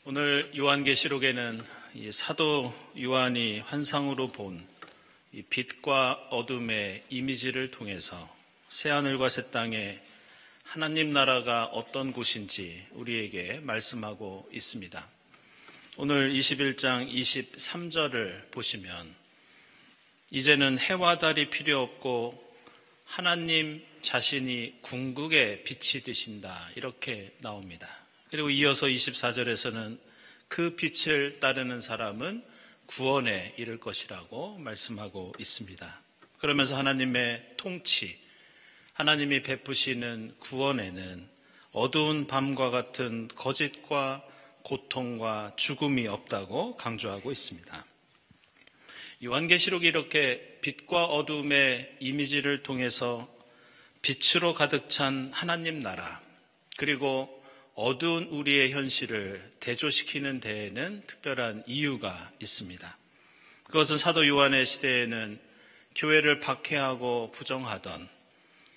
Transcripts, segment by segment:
오늘 요한계시록에는 이 사도 요한이 환상으로 본 이 빛과 어둠의 이미지를 통해서 새하늘과 새 땅에 하나님 나라가 어떤 곳인지 우리에게 말씀하고 있습니다. 오늘 21장 23절을 보시면 이제는 해와 달이 필요 없고 하나님 자신이 궁극의 빛이 되신다, 이렇게 나옵니다. 그리고 이어서 24절에서는 그 빛을 따르는 사람은 구원에 이를 것이라고 말씀하고 있습니다. 그러면서 하나님의 통치, 하나님이 베푸시는 구원에는 어두운 밤과 같은 거짓과 고통과 죽음이 없다고 강조하고 있습니다. 요한계시록이 이렇게 빛과 어둠의 이미지를 통해서 빛으로 가득 찬 하나님 나라, 그리고 어두운 우리의 현실을 대조시키는 데에는 특별한 이유가 있습니다. 그것은 사도 요한의 시대에는 교회를 박해하고 부정하던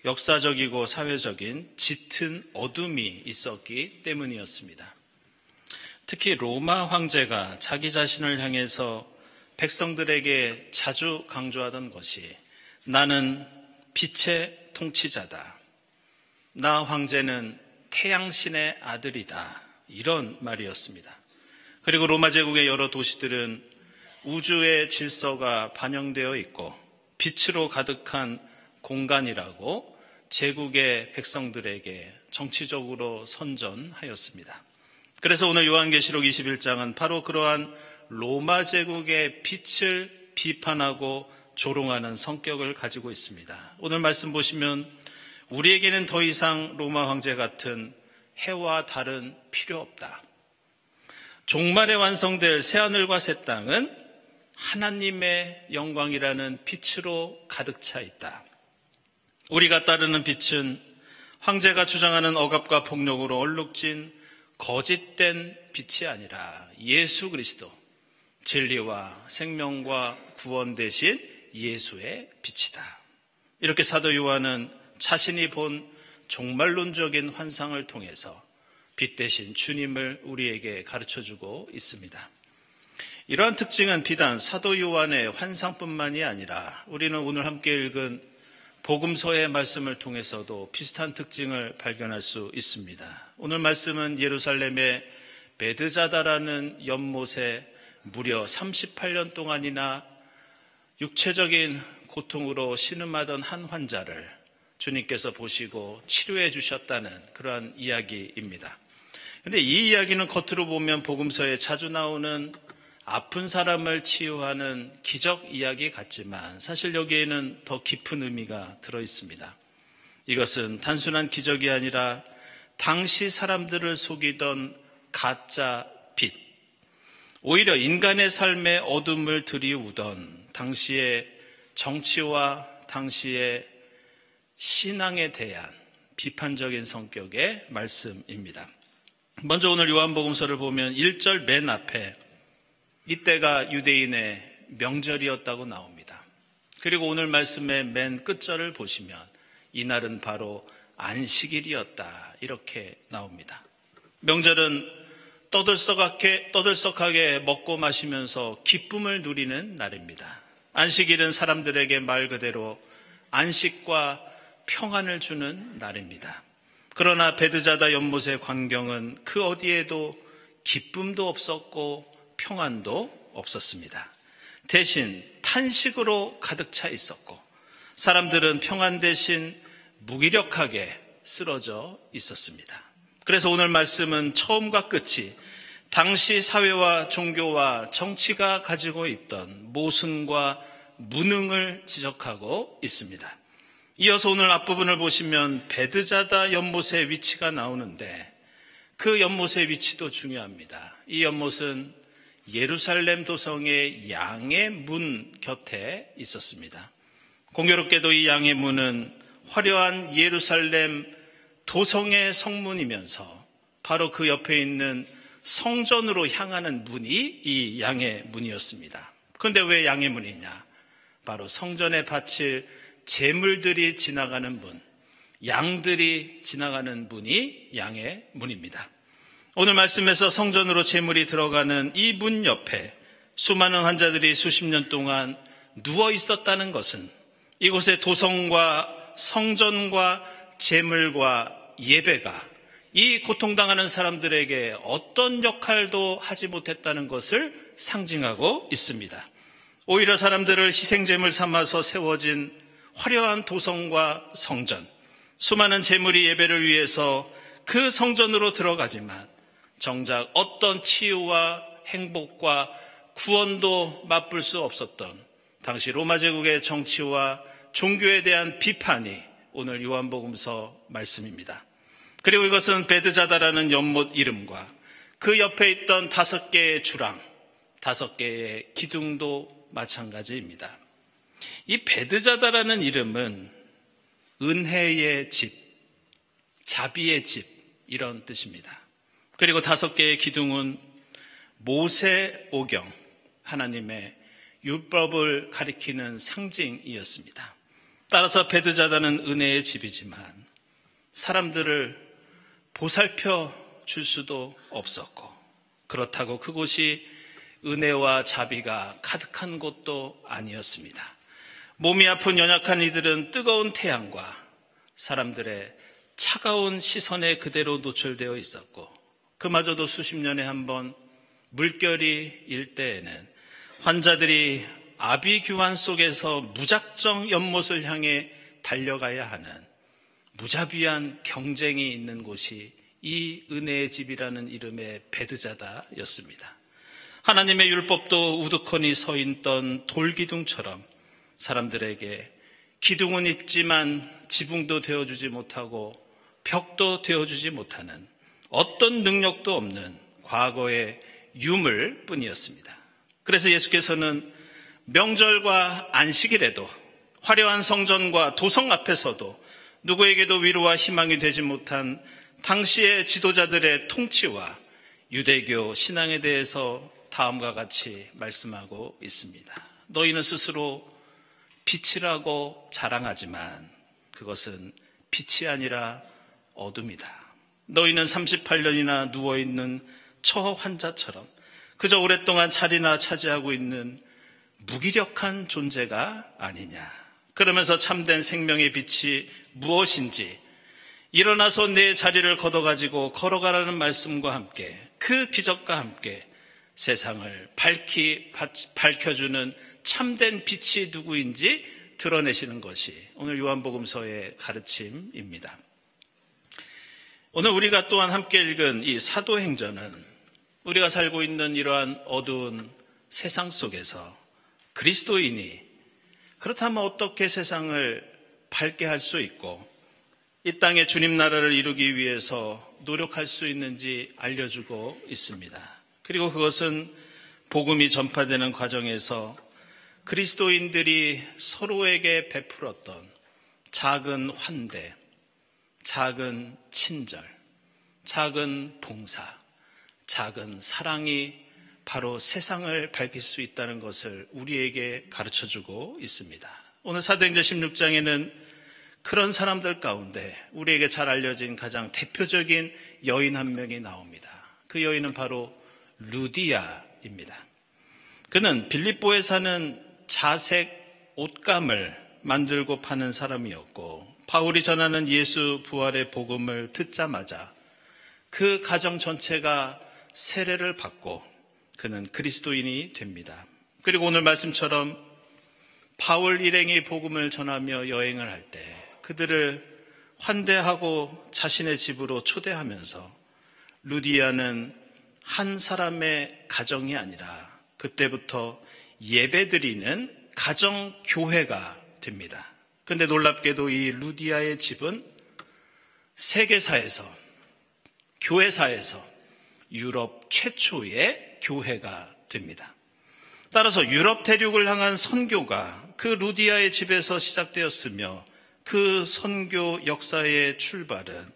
역사적이고 사회적인 짙은 어둠이 있었기 때문이었습니다. 특히 로마 황제가 자기 자신을 향해서 백성들에게 자주 강조하던 것이 나는 빛의 통치자다, 나 황제는 태양신의 아들이다, 이런 말이었습니다. 그리고 로마 제국의 여러 도시들은 우주의 질서가 반영되어 있고 빛으로 가득한 공간이라고 제국의 백성들에게 정치적으로 선전하였습니다. 그래서 오늘 요한계시록 21장은 바로 그러한 로마 제국의 빛을 비판하고 조롱하는 성격을 가지고 있습니다. 오늘 말씀 보시면 우리에게는 더 이상 로마 황제 같은 해와 달은 필요 없다. 종말에 완성될 새하늘과 새 땅은 하나님의 영광이라는 빛으로 가득 차 있다. 우리가 따르는 빛은 황제가 주장하는 억압과 폭력으로 얼룩진 거짓된 빛이 아니라 예수 그리스도, 진리와 생명과 구원 되신 예수의 빛이다. 이렇게 사도 요한은 자신이 본 종말론적인 환상을 통해서 빛 대신 주님을 우리에게 가르쳐주고 있습니다. 이러한 특징은 비단 사도 요한의 환상뿐만이 아니라 우리는 오늘 함께 읽은 복음서의 말씀을 통해서도 비슷한 특징을 발견할 수 있습니다. 오늘 말씀은 예루살렘의 베드자다라는 연못에 무려 38년 동안이나 육체적인 고통으로 신음하던 한 환자를 주님께서 보시고 치료해 주셨다는 그러한 이야기입니다. 그런데 이 이야기는 겉으로 보면 복음서에 자주 나오는 아픈 사람을 치유하는 기적 이야기 같지만 사실 여기에는 더 깊은 의미가 들어 있습니다. 이것은 단순한 기적이 아니라 당시 사람들을 속이던 가짜 빛, 오히려 인간의 삶의 어둠을 들이우던 당시의 정치와 당시의 신앙에 대한 비판적인 성격의 말씀입니다. 먼저 오늘 요한복음서를 보면 1절 맨 앞에 이때가 유대인의 명절이었다고 나옵니다. 그리고 오늘 말씀의 맨 끝절을 보시면 이날은 바로 안식일이었다, 이렇게 나옵니다. 명절은 떠들썩하게 먹고 마시면서 기쁨을 누리는 날입니다. 안식일은 사람들에게 말 그대로 안식과 평안을 주는 날입니다. 그러나 베드자다 연못의 광경은 그 어디에도 기쁨도 없었고 평안도 없었습니다. 대신 탄식으로 가득 차 있었고 사람들은 평안 대신 무기력하게 쓰러져 있었습니다. 그래서 오늘 말씀은 처음과 끝이 당시 사회와 종교와 정치가 가지고 있던 모순과 무능을 지적하고 있습니다. 이어서 오늘 앞부분을 보시면 베드자다 연못의 위치가 나오는데 그 연못의 위치도 중요합니다. 이 연못은 예루살렘 도성의 양의 문 곁에 있었습니다. 공교롭게도 이 양의 문은 화려한 예루살렘 도성의 성문이면서 바로 그 옆에 있는 성전으로 향하는 문이 이 양의 문이었습니다. 그런데 왜 양의 문이냐? 바로 성전에 바칠 제물들이 지나가는 문, 양들이 지나가는 문이 양의 문입니다. 오늘 말씀에서 성전으로 제물이 들어가는 이 문 옆에 수많은 환자들이 수십 년 동안 누워 있었다는 것은 이곳의 도성과 성전과 제물과 예배가 이 고통당하는 사람들에게 어떤 역할도 하지 못했다는 것을 상징하고 있습니다. 오히려 사람들을 희생제물 삼아서 세워진 화려한 도성과 성전, 수많은 제물이 예배를 위해서 그 성전으로 들어가지만 정작 어떤 치유와 행복과 구원도 맛볼 수 없었던 당시 로마 제국의 정치와 종교에 대한 비판이 오늘 요한복음서 말씀입니다. 그리고 이것은 베드자다라는 연못 이름과 그 옆에 있던 5개의 주랑, 5개의 기둥도 마찬가지입니다. 이 베드자다라는 이름은 은혜의 집, 자비의 집 이런 뜻입니다. 그리고 5개의 기둥은 모세오경, 하나님의 율법을 가리키는 상징이었습니다. 따라서 베드자다는 은혜의 집이지만 사람들을 보살펴 줄 수도 없었고, 그렇다고 그곳이 은혜와 자비가 가득한 곳도 아니었습니다. 몸이 아픈 연약한 이들은 뜨거운 태양과 사람들의 차가운 시선에 그대로 노출되어 있었고, 그마저도 수십 년에 한 번 물결이 일 때에는 환자들이 아비규환 속에서 무작정 연못을 향해 달려가야 하는 무자비한 경쟁이 있는 곳이 이 은혜의 집이라는 이름의 베드자다였습니다. 하나님의 율법도 우두커니 서 있던 돌기둥처럼 사람들에게 기둥은 있지만 지붕도 되어주지 못하고 벽도 되어주지 못하는 어떤 능력도 없는 과거의 유물 뿐이었습니다. 그래서 예수께서는 명절과 안식일에도 화려한 성전과 도성 앞에서도 누구에게도 위로와 희망이 되지 못한 당시의 지도자들의 통치와 유대교 신앙에 대해서 다음과 같이 말씀하고 있습니다. 너희는 스스로 빛이라고 자랑하지만 그것은 빛이 아니라 어둠이다. 너희는 38년이나 누워있는 처 환자처럼 그저 오랫동안 자리나 차지하고 있는 무기력한 존재가 아니냐. 그러면서 참된 생명의 빛이 무엇인지 일어나서 내 자리를 걷어가지고 걸어가라는 말씀과 함께 그 기적과 함께 세상을 밝혀주는 참된 빛이 누구인지 드러내시는 것이 오늘 요한복음서의 가르침입니다. 오늘 우리가 또한 함께 읽은 이 사도행전은 우리가 살고 있는 이러한 어두운 세상 속에서 그리스도인이 그렇다면 어떻게 세상을 밝게 할 수 있고 이 땅에 주님 나라를 이루기 위해서 노력할 수 있는지 알려주고 있습니다. 그리고 그것은 복음이 전파되는 과정에서 그리스도인들이 서로에게 베풀었던 작은 환대, 작은 친절, 작은 봉사, 작은 사랑이 바로 세상을 밝힐 수 있다는 것을 우리에게 가르쳐주고 있습니다. 오늘 사도행전 16장에는 그런 사람들 가운데 우리에게 잘 알려진 가장 대표적인 여인 한 명이 나옵니다. 그 여인은 바로 루디아입니다. 그는 빌립보에 사는 자색 옷감을 만들고 파는 사람이었고 바울이 전하는 예수 부활의 복음을 듣자마자 그 가정 전체가 세례를 받고 그는 그리스도인이 됩니다. 그리고 오늘 말씀처럼 바울 일행이 복음을 전하며 여행을 할 때 그들을 환대하고 자신의 집으로 초대하면서 루디아는 한 사람의 가정이 아니라 그때부터 예배드리는 가정교회가 됩니다. 그런데 놀랍게도 이 루디아의 집은 세계사에서, 교회사에서 유럽 최초의 교회가 됩니다. 따라서 유럽 대륙을 향한 선교가 그 루디아의 집에서 시작되었으며 그 선교 역사의 출발은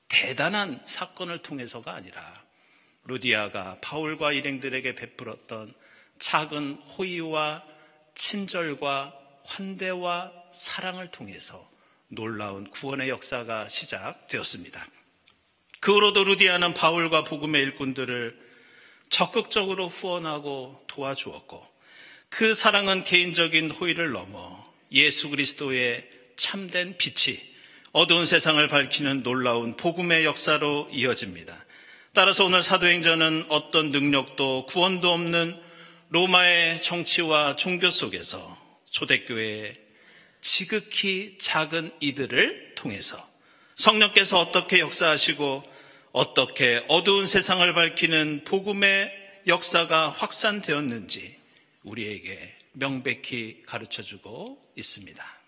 대단한 사건을 통해서가 아니라 루디아가 바울과 일행들에게 베풀었던 작은 호의와 친절과 환대와 사랑을 통해서 놀라운 구원의 역사가 시작되었습니다. 그 후로도 루디아는 바울과 복음의 일꾼들을 적극적으로 후원하고 도와주었고, 그 사랑은 개인적인 호의를 넘어 예수 그리스도의 참된 빛이 어두운 세상을 밝히는 놀라운 복음의 역사로 이어집니다. 따라서 오늘 사도행전은 어떤 능력도 구원도 없는 로마의 정치와 종교 속에서 초대교회의 지극히 작은 이들을 통해서 성령께서 어떻게 역사하시고 어떻게 어두운 세상을 밝히는 복음의 역사가 확산되었는지 우리에게 명백히 가르쳐주고 있습니다.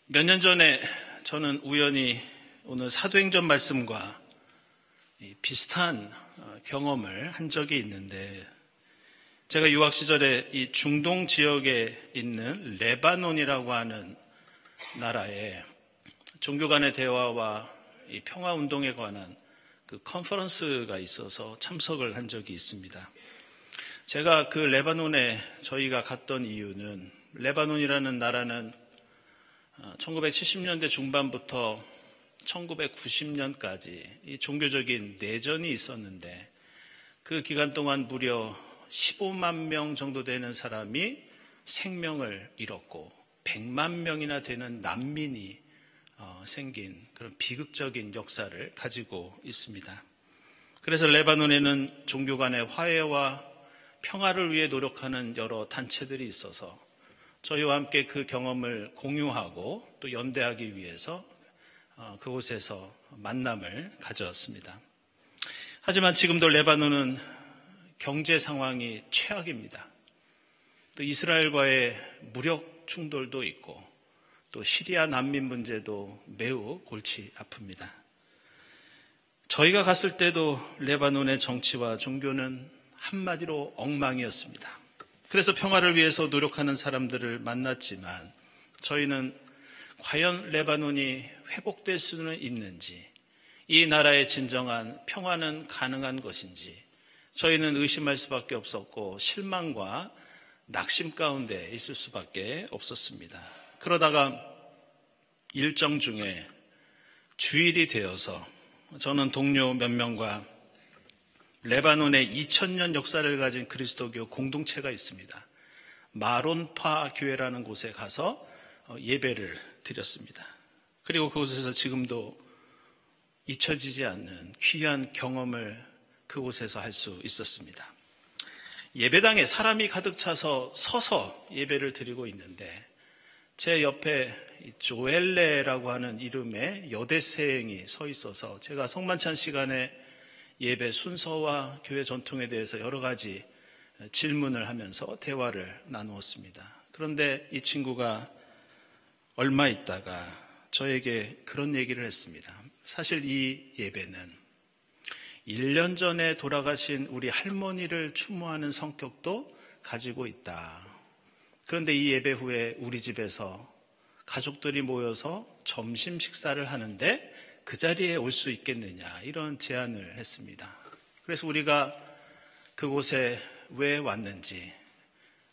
몇 년 전에 저는 우연히 오늘 사도행전 말씀과 비슷한 경험을 한 적이 있는데, 제가 유학 시절에 이 중동 지역에 있는 레바논이라고 하는 나라에 종교 간의 대화와 이 평화 운동에 관한 그 컨퍼런스가 있어서 참석을 한 적이 있습니다. 제가 그 레바논에 저희가 갔던 이유는, 레바논이라는 나라는 1970년대 중반부터 1990년까지 이 종교적인 내전이 있었는데, 그 기간 동안 무려 15만 명 정도 되는 사람이 생명을 잃었고 100만 명이나 되는 난민이 생긴 그런 비극적인 역사를 가지고 있습니다. 그래서 레바논에는 종교 간의 화해와 평화를 위해 노력하는 여러 단체들이 있어서 저희와 함께 그 경험을 공유하고 또 연대하기 위해서 그곳에서 만남을 가졌습니다. 하지만 지금도 레바논은 경제 상황이 최악입니다. 또 이스라엘과의 무력 충돌도 있고 또 시리아 난민 문제도 매우 골치 아픕니다. 저희가 갔을 때도 레바논의 정치와 종교는 한마디로 엉망이었습니다. 그래서 평화를 위해서 노력하는 사람들을 만났지만 저희는 과연 레바논이 회복될 수는 있는지, 이 나라의 진정한 평화는 가능한 것인지 저희는 의심할 수밖에 없었고 실망과 낙심 가운데 있을 수밖에 없었습니다. 그러다가 일정 중에 주일이 되어서 저는 동료 몇 명과 레바논의 2000년 역사를 가진 그리스도교 공동체가 있습니다. 마론파 교회라는 곳에 가서 예배를 드렸습니다. 그리고 그곳에서 지금도 잊혀지지 않는 귀한 경험을 그곳에서 할 수 있었습니다. 예배당에 사람이 가득 차서 서서 예배를 드리고 있는데 제 옆에 조엘레라고 하는 이름의 여대생이 서 있어서 제가 성만찬 시간에 예배 순서와 교회 전통에 대해서 여러 가지 질문을 하면서 대화를 나누었습니다. 그런데 이 친구가 얼마 있다가 저에게 그런 얘기를 했습니다. 사실 이 예배는 1년 전에 돌아가신 우리 할머니를 추모하는 성격도 가지고 있다. 그런데 이 예배 후에 우리 집에서 가족들이 모여서 점심 식사를 하는데 그 자리에 올 수 있겠느냐, 이런 제안을 했습니다. 그래서 우리가 그곳에 왜 왔는지,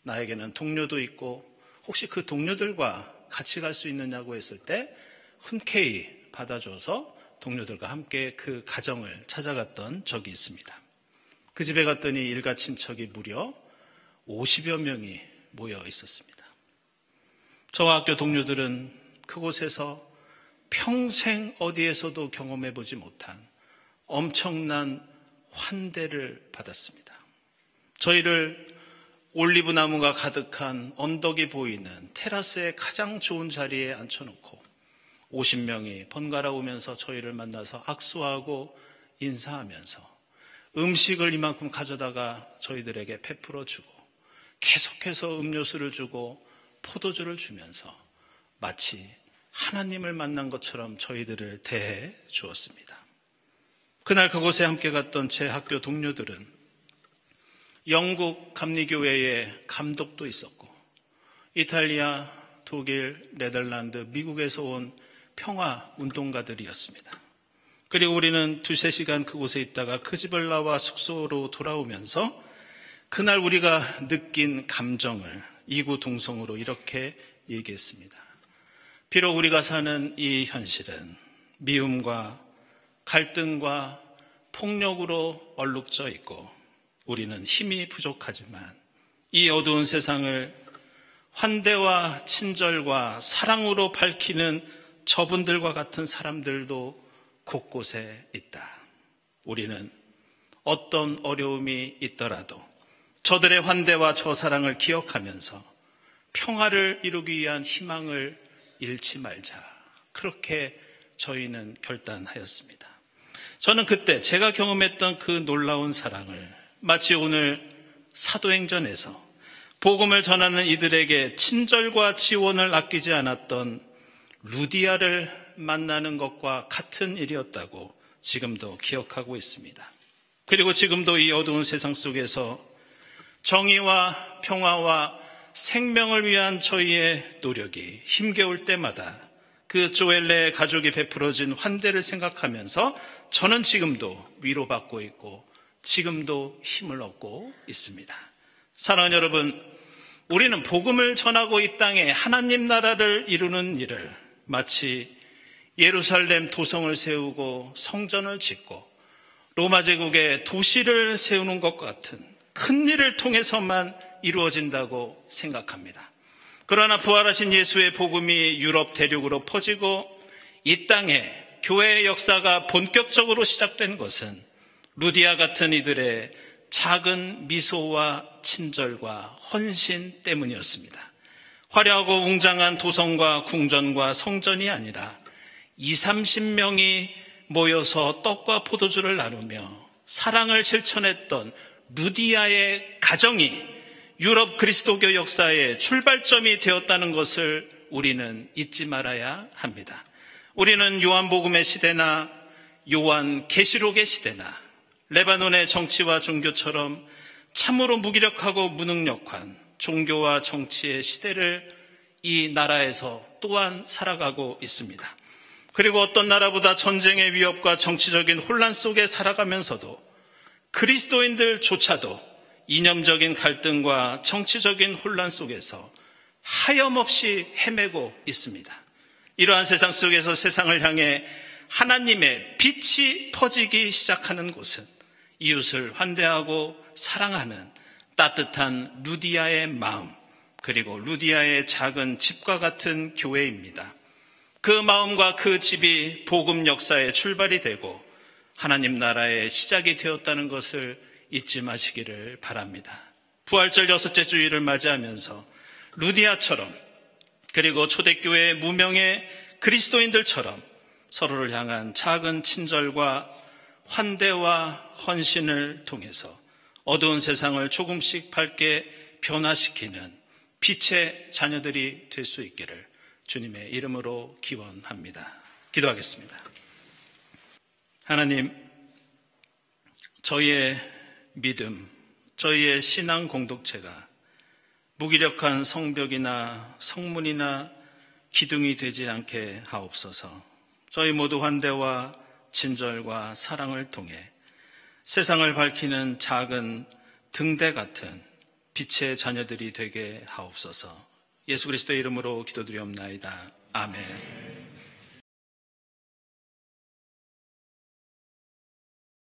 나에게는 동료도 있고 혹시 그 동료들과 같이 갈 수 있느냐고 했을 때 흔쾌히 받아줘서 동료들과 함께 그 가정을 찾아갔던 적이 있습니다. 그 집에 갔더니 일가 친척이 무려 50여 명이 모여 있었습니다. 저와 학교 동료들은 그곳에서 평생 어디에서도 경험해보지 못한 엄청난 환대를 받았습니다. 저희를 올리브 나무가 가득한 언덕이 보이는 테라스의 가장 좋은 자리에 앉혀놓고 50명이 번갈아 오면서 저희를 만나서 악수하고 인사하면서 음식을 이만큼 가져다가 저희들에게 베풀어 주고 계속해서 음료수를 주고 포도주를 주면서 마치 하나님을 만난 것처럼 저희들을 대해 주었습니다. 그날 그곳에 함께 갔던 제 학교 동료들은 영국 감리교회의 감독도 있었고 이탈리아, 독일, 네덜란드, 미국에서 온 평화 운동가들이었습니다. 그리고 우리는 2-3시간 그곳에 있다가 그 집을 나와 숙소로 돌아오면서 그날 우리가 느낀 감정을 이구동성으로 이렇게 얘기했습니다. 비록 우리가 사는 이 현실은 미움과 갈등과 폭력으로 얼룩져 있고 우리는 힘이 부족하지만 이 어두운 세상을 환대와 친절과 사랑으로 밝히는 저분들과 같은 사람들도 곳곳에 있다. 우리는 어떤 어려움이 있더라도 저들의 환대와 저 사랑을 기억하면서 평화를 이루기 위한 희망을 잃지 말자. 그렇게 저희는 결단하였습니다. 저는 그때 제가 경험했던 그 놀라운 사랑을 마치 오늘 사도행전에서 복음을 전하는 이들에게 친절과 지원을 아끼지 않았던 루디아를 만나는 것과 같은 일이었다고 지금도 기억하고 있습니다. 그리고 지금도 이 어두운 세상 속에서 정의와 평화와 생명을 위한 저희의 노력이 힘겨울 때마다 그 조엘레 가족이 베풀어진 환대를 생각하면서 저는 지금도 위로받고 있고 지금도 힘을 얻고 있습니다. 사랑하는 여러분, 우리는 복음을 전하고 이 땅에 하나님 나라를 이루는 일을 마치 예루살렘 도성을 세우고 성전을 짓고 로마 제국의 도시를 세우는 것과 같은 큰 일을 통해서만 이루어진다고 생각합니다. 그러나 부활하신 예수의 복음이 유럽 대륙으로 퍼지고 이 땅에 교회의 역사가 본격적으로 시작된 것은 루디아 같은 이들의 작은 미소와 친절과 헌신 때문이었습니다. 화려하고 웅장한 도성과 궁전과 성전이 아니라 20-30명이 모여서 떡과 포도주를 나누며 사랑을 실천했던 루디아의 가정이 유럽 그리스도교 역사의 출발점이 되었다는 것을 우리는 잊지 말아야 합니다. 우리는 요한복음의 시대나 요한 계시록의 시대나 레바논의 정치와 종교처럼 참으로 무기력하고 무능력한 종교와 정치의 시대를 이 나라에서 또한 살아가고 있습니다. 그리고 어떤 나라보다 전쟁의 위협과 정치적인 혼란 속에 살아가면서도 그리스도인들조차도 이념적인 갈등과 정치적인 혼란 속에서 하염없이 헤매고 있습니다. 이러한 세상 속에서 세상을 향해 하나님의 빛이 퍼지기 시작하는 곳은 이웃을 환대하고 사랑하는 따뜻한 루디아의 마음, 그리고 루디아의 작은 집과 같은 교회입니다. 그 마음과 그 집이 복음 역사의 출발이 되고 하나님 나라의 시작이 되었다는 것을 잊지 마시기를 바랍니다. 부활절 6째 주일을 맞이하면서 루디아처럼 그리고 초대교회의 무명의 그리스도인들처럼 서로를 향한 작은 친절과 환대와 헌신을 통해서 어두운 세상을 조금씩 밝게 변화시키는 빛의 자녀들이 될 수 있기를 주님의 이름으로 기원합니다. 기도하겠습니다. 하나님, 저희의 믿음, 저희의 신앙 공동체가 무기력한 성벽이나 성문이나 기둥이 되지 않게 하옵소서. 저희 모두 환대와 친절과 사랑을 통해 세상을 밝히는 작은 등대 같은 빛의 자녀들이 되게 하옵소서. 예수 그리스도의 이름으로 기도드리옵나이다. 아멘.